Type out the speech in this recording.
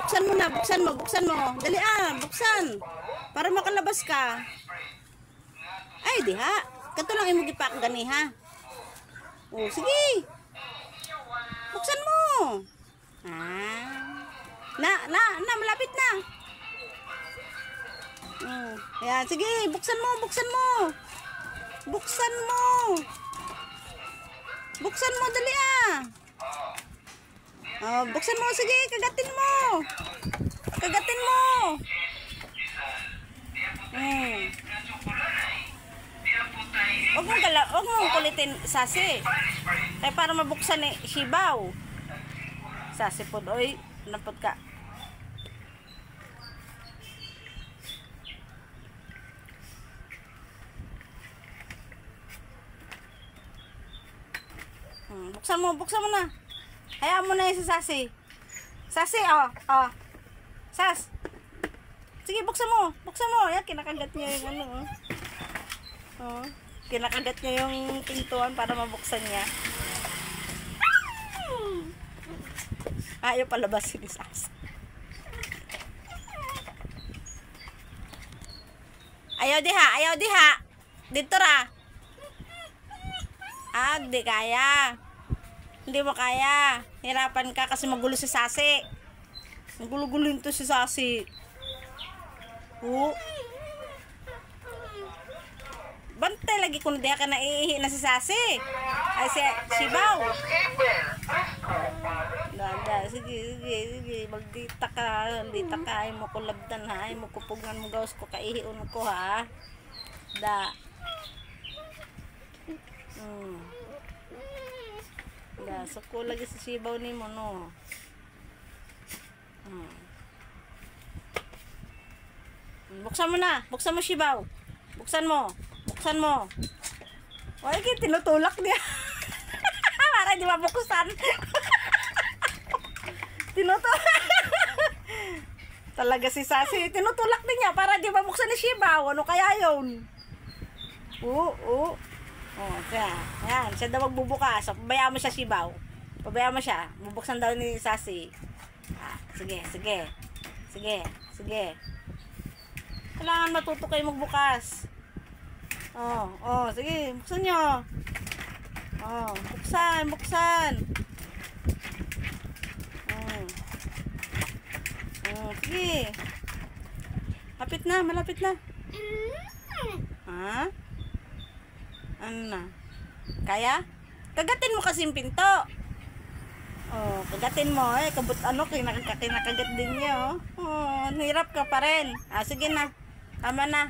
buksan mo na, buksan mo, buksan mo. Dali buksan. Para makalabas ka. Ay, diha. Kato lang imo gipak gani ha. Oh, sige. Buksan mo. Malapit na. Oh, ayan, sige, buksan mo, buksan mo. Buksan mo. Buksan mo, dali Oh, buksan mo, sige, kagatin mo. Kagatin mo. Huwag mong kulitin, Sasi. Kaya para mabuksan ni Shibaw. Sasi po, oy, napod ka. Buksan mo na. Hayaan mo na yung si Sasi. Sasi, Sas. Sige, buksan mo. Buksan mo. Yan, kinakagat niya yung ano, kinakagat niya yung pintuan para mabuksan niya. Ayaw palabas si Sas. Ayaw diha. Dito ra. Di kaya. Hindi mo kaya. Hirapan ka kasi magulo si Sasi. Magulo-gulo ito si Sasi. Bantay lagi kung diha ka naiihi na si Sasi. Ay si Shibaw. Sige. Magdita ka. Ay mo ko labdan ha. Ay mo kupugan mo gawas ko kaihiun ko ha. So ko lagi sa Shibaw ni mo no. Buksan mo na. Buksan mo, Shibaw. Buksan mo. Ay, tinutulak niya. Para di mabuksan. Tinutulak. Talaga si Sasi. Tinutulak din niya para di mabuksan ni Shibaw. Ano kaya yun? Siya. Ayan, siya daw magbubukas. So, pabayaan mo siya, Shibaw. Pabayaan mo siya. Bubuksan daw ni Sasi. Sige. Kailangan matuto kayo magbukas. Sige. Buksan nyo. Buksan. Sige. Malapit na. Ano na? Kaya? Kagatin mo kasi yung pinto. Kagatin mo. Kinakagat din niya. Hirap ka pa rin. Sige na. Tama na.